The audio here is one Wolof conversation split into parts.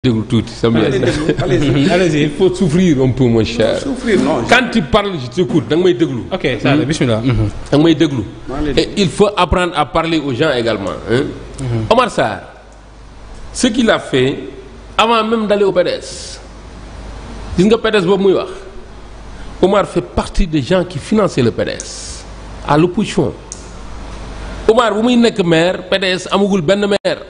déglu tuuti sama allez-y. Il faut souffrir un peu mon cher. Non, souffrir non. Quand tu parles je t'écoute da nga may déglu. ok ça va bismillah. da nga may déglu. Et il faut apprendre à parler aux gens également hein. Omar Sarr ce qu'il a fait avant même d'aller au PDS gis nga PDS boobu muy wax Omar fait partie des gens qui finançaient le PDS à l'opposition. Omar bu muy nekk maire PDS amagul benn maire.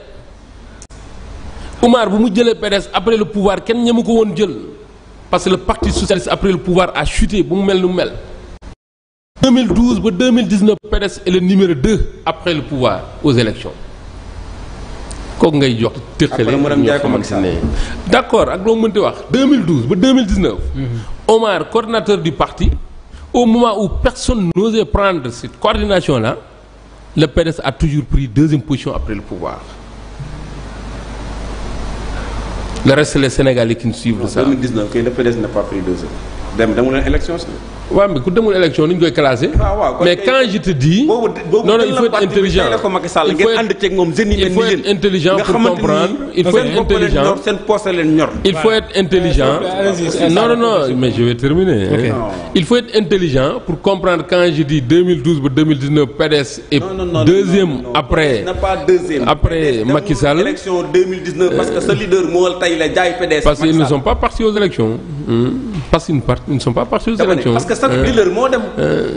Omar bu mu jëlee PDS après le pouvoir kenn ñemu ko woon jël parce que le parti socialiste après le pouvoir a chuté bu mu mel nu mu mel. 2012 ba 2019 PDS est le numéro 2 après le pouvoir aux élections kooku ngay jox tëkkale ñoo xamante ne d'accord ak loo mënti wax 2012 ba 2019 Omar coordinateur du parti au moment où personne n'osait prendre cette coordination là le PDS a toujours pris deuxième position après le pouvoir. Le reste les Sénégalais qui nous suivent de ça. 2019 le PDS n'a pas pris deuxième. demul leen élection si. waaw mais ku demul élection ni ñu koy classé. mais quand je te dis. non il faut être intelligent. il faut être intelligent pour comprendre. il faut être intelligent il faut être intelligent. non mais je vais terminer. Okay. Il faut être intelligent pour comprendre quand je dis 2012 ba 2019 PDS est deuxième après. après Macky Sall. élection 2019 parce que ce leader moo tay la jaay PDS. parce qu'ils ne sont pas partis aux élections. parce qu'ils ne sont pas partis aux élections. parce que chaque leader moo dem.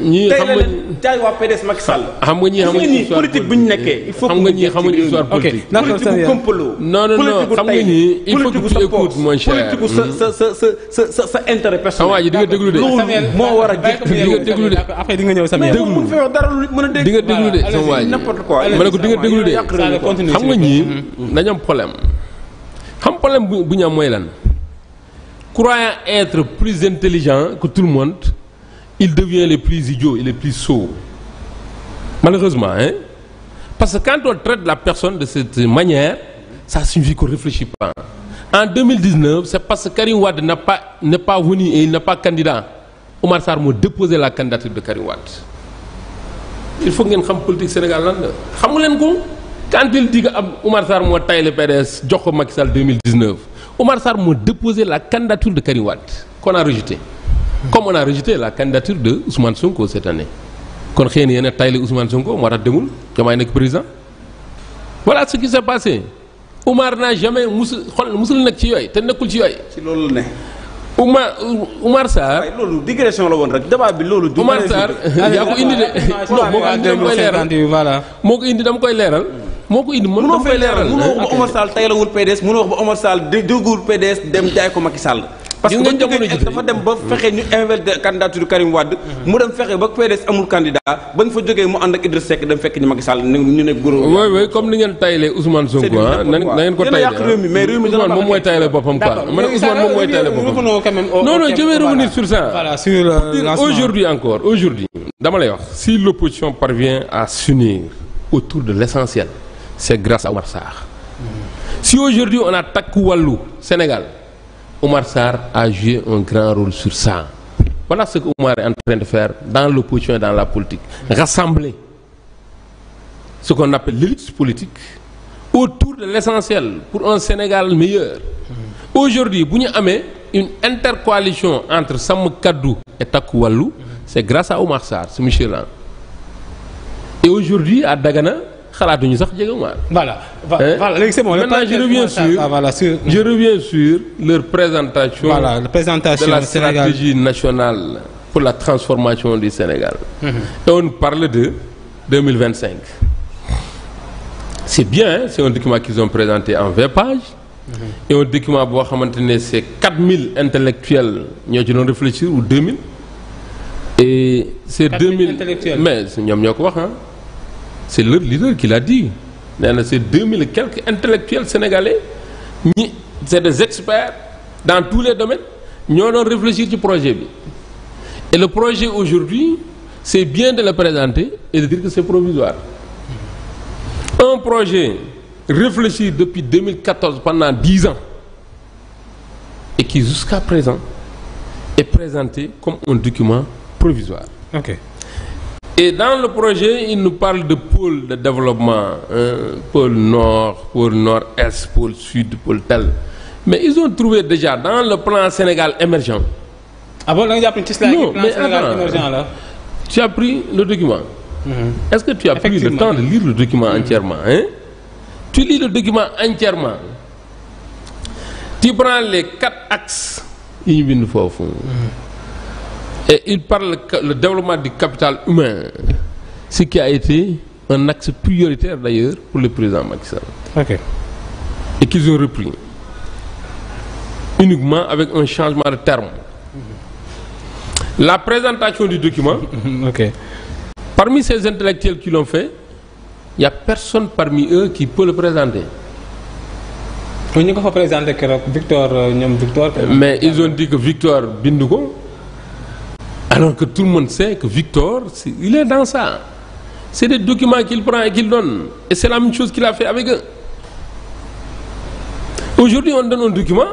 ñii xam nga jaay waa PDS Macky Sall. xam nga ñii xamuñu histoire politique bu ñu nekkee. il faut xam nga ñii xamuñu histoire politique. politique complot. non xam nga ñii il faut que tu écoutes mon cher. politique sa intérêt personnel. waa ji di nga déglu de. moo war a jeex di nga déglu de. après di nga ñëw Samuel. déglu di nga déglu de sama waa ji. n'importe quoi ma ne ko di nga déglu de. xam nga ñii dañu am problème. xam problème bu ñu am mooy lan. Croyant être plus intelligent que tout le monde, il devient les plus idiots et les plus sots. Malheureusement, hein? Parce que quand on traite la personne de cette manière, ça signifie qu'on ne réfléchit pas. En 2019, c'est parce que Karim Wade n'est pas venu et il n'est pas candidat. Omar Sarr m'a déposé la candidature de Karim Wade. Il faut que vous sachiez politique sénégalaise. Vous savez quoi? Quand il dit que Omar Sarr m'a taillé le PDS, Djoko Macky Sall 2019, Omar Sarr m'a déposé la candidature de Karim Wade, qu'on a rejetée. Comme on a rejeté la candidature de Ousmane Sonko cette année. Quand on a taillé Ousmane Sonko, on a demoul, on a président. Voilà ce qui s'est passé. Omar n'a jamais musul nek ci yoy te nekul ci yoy. ci lolu ne. Omar Sarr. Ay lolu digression la won rek débat bi lolu. Omar Sarr ya ko indi de. Non moko indi dama koy leral. Voilà. Moko indi dama koy leral. Moko indi mën dama koy leral. Mëno wax ba Omar Sall taylawul PDS, mëno wax ba Omar Sall dégul PDS dem jaay ko Macky Sall. Parce que dafa dem ba fexé ñu invalider candidature Karim Wade mu dem fexé ba PDS amul candidat bañ fa joggé mu and ak Idriss Seck dem fekk ñu Macky Sall ñu ne goro. Oui comme ni ngeen taylé Ousmane Sonko na ngeen ko taylé. Ousmane mom moy taylé bopam quoi. Man Ousmane mom moy taylé bopam. Non je vais revenir sur ça. Voilà sur aujourd'hui dama lay wax si l'opposition parvient à s'unir autour de l'essentiel, c'est grâce à Omar Sarr. Si aujourd'hui on attaque Wallu Sénégal, Omar Sarr a joué un grand rôle sur ça. Voilà ce que Omar est en train de faire dans l'opposition et dans la politique. Rassembler ce qu'on appelle l'élite politique autour de l'essentiel pour un Sénégal meilleur. Aujourd'hui, si nous avons une intercoalition entre Sam Kaddu et Takku Wallu, c'est grâce à Omar Sarr, ce monsieur-là. Et aujourd'hui, à Dagana, voilà. C'est bon. Maintenant, je reviens sur leur présentation, de la stratégie nationale pour la transformation du Sénégal. Et on parle de 2025. C'est bien, hein? C'est un document qu'ils ont présenté en 20 pages. Et un document c'est 4000 intellectuels qui ont réfléchi, ou 2000. Et c'est 2000 mais c'est leur leader qui l'a dit. C'est 2000 et quelques intellectuels sénégalais. C'est des experts dans tous les domaines. Ils ont réfléchi sur projet. Et le projet aujourd'hui, c'est bien de le présenter et de dire que c'est provisoire. Un projet réfléchi depuis 2014 pendant 10 ans et qui jusqu'à présent est présenté comme un document provisoire. Ok. Et dans le projet, il nous parle de pôle de développement, pôle nord, pôle nord-est, pôle sud, pôle tel. Mais ils ont trouvé déjà dans le plan Sénégal émergent. Ah bon, là, plan Sénégal émergent là. Tu as pris le document. Est-ce que tu as pris le temps de lire le document entièrement, hein? Tu lis le document entièrement. Tu prends les 4 axes. Et il parle le développement du capital humain, ce qui a été un axe prioritaire d'ailleurs pour le président Macky Sall. Ok. Et qu'ils ont repris. Uniquement avec un changement de terme. La présentation du document, ok. Parmi ces intellectuels qui l'ont fait, il n'y a personne parmi eux qui peut le présenter. Mais ils ont dit que Victor Bindougo, alors que tout le monde sait que Victor, il est dans ça. C'est des documents qu'il prend et qu'il donne. Et c'est la même chose qu'il a fait avec eux. Aujourd'hui, on donne un document.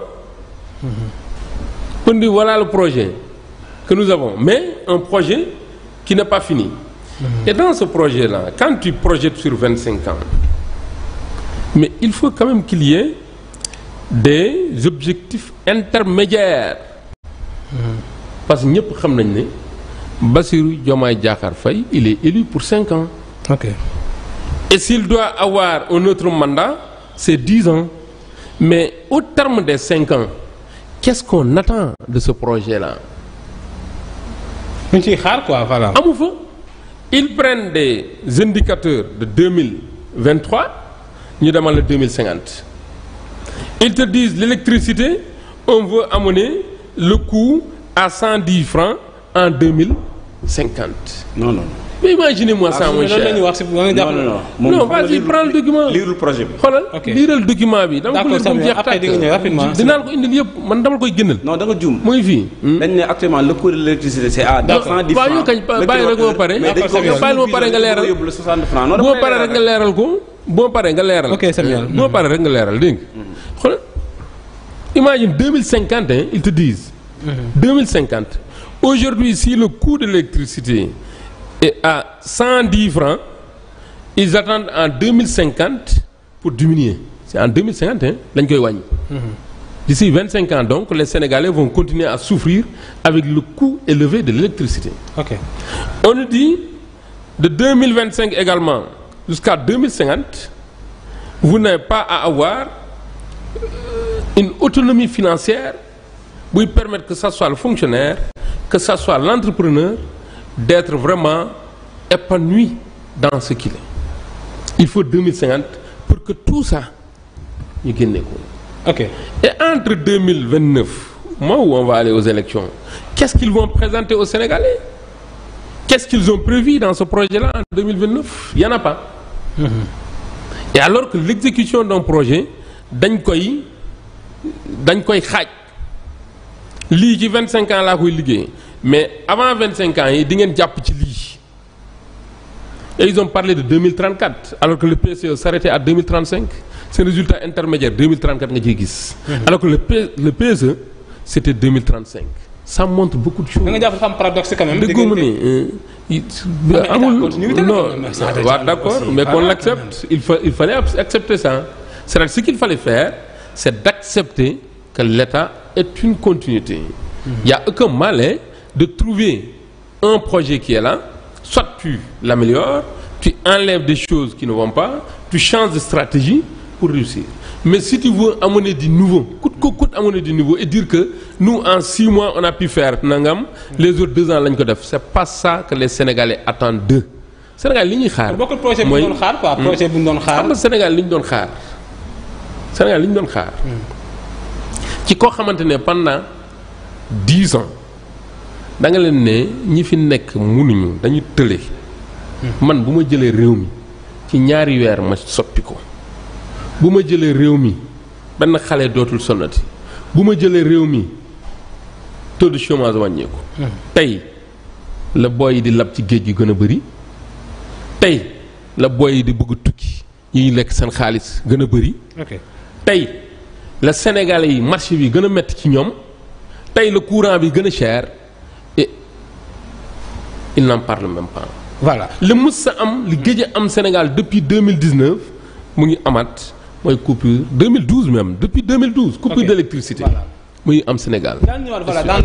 On dit voilà le projet que nous avons. Mais un projet qui n'est pas fini. Et dans ce projet-là, quand tu projettes sur 25 ans, mais il faut quand même qu'il y ait des objectifs intermédiaires. Parce que nous savons que Bassirou Diomaye Diakhar Faye, il est élu pour 5 ans. Okay. Et s'il doit avoir un autre mandat, c'est 10 ans. Mais au terme des 5 ans, qu'est-ce qu'on attend de ce projet-là? Voilà. Ils prennent des indicateurs de 2023, nous demandons le 2050. Ils te disent l'électricité, on veut amener le coût à 110 francs en 2050. Non. Mais imaginez-moi ça, mon cher. Non, vas-y, prends le document. Lire le projet. Lire le document. D'accord, rapidement. Non, d'accord, Djoum. Actuellement, le coût de l'électricité, c'est à 210 francs. Ok, c'est bien. Imagine 2050, ils te disent. 2050. Aujourd'hui, si le coût de l'électricité est à 110 francs, ils attendent en 2050 pour diminuer. C'est en 2050, D'ici 25 ans, donc, les Sénégalais vont continuer à souffrir avec le coût élevé de l'électricité. Okay. On nous dit, de 2025 également jusqu'à 2050, vous n'avez pas à avoir une autonomie financière pour permettre que ce soit le fonctionnaire, que ce soit l'entrepreneur, d'être vraiment épanoui dans ce qu'il est. Il faut 2050 pour que tout ça, nous gagne. Okay. Et entre 2029, moi où on va aller aux élections, qu'est-ce qu'ils vont présenter aux Sénégalais? Qu'est-ce qu'ils ont prévu dans ce projet-là en 2029? Il n'y en a pas. Et alors que l'exécution d'un projet, d'un koy khaj. Li qui 25 ans là koy ligué. Mais avant 25 ans, ils ont dit et ils ont parlé de 2034, alors que le PCE s'arrêtait à 2035. C'est un résultat intermédiaire 2034 alors que le PSE c'était 2035. Ça montre beaucoup de choses. Un paradoxe quand même. D'accord, mais qu'on l'accepte. Il fallait accepter ça. C'est ce qu'il fallait faire, c'est d'accepter que l'État est une continuité. Il n'y a aucun mal de trouver un projet qui est là, soit tu l'améliores, tu enlèves des choses qui ne vont pas, tu changes de stratégie pour réussir. Mais si tu veux amener du nouveau, coûte amener du nouveau et dire que nous en 6 mois on a pu faire nangam, les autres 2 ans c'est pas ça que les Sénégalais attendent d'eux. Sénégal li ñuy xaar. Beaucoup de projets bu ñu doon xaar quoi, projet bu ñu doon xaar. Xam nga Sénégal li ñu doon xaar. Sénégal li ñu doon xaar. Ci koo xamante ne pendant 10 ans da nga leen ne ñi fi nekk mënuñu dañu tële. Man bu ma jëlee réew mi ci ñaari weer ma soppi ko. bu ma jëlee réew mi benn xale dootul sonnati bu ma jëlee réew mi taux de chômage wàññeeku. tey la booy yi di lab ci géej gi gën a bëri tey la booy yi di bëgg tukki yi lekk seen xaalis gën a bëri. tey la Sénégalais yi marché bi gën a métti ci ñoom tey le courant bi gën a cher et il n'en parle même pas. Voilà le mës sa am li géej am Sénégal depuis 2019 mu ngi amaat mooy coupure 2012 même depuis 2012. coupure d'électricité. muy am Sénégal. daan ñëwaat voilà dans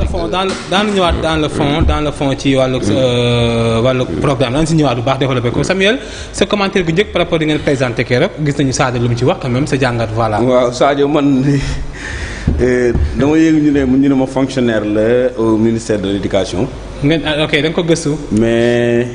le fond ci wàllu programme daan si ñëwaat bu baax développé ko Samuel sa commentaire gu njëkk par rapport di ngeen présenté keroog gis nañu Sadio lu mu ci wax quand même sa jàngat voilà. waaw Sadio man dama yëg ñu ne ma fonctionnaire la au ministère de l'éducation. ngeen ok da nga ko gëstu. mais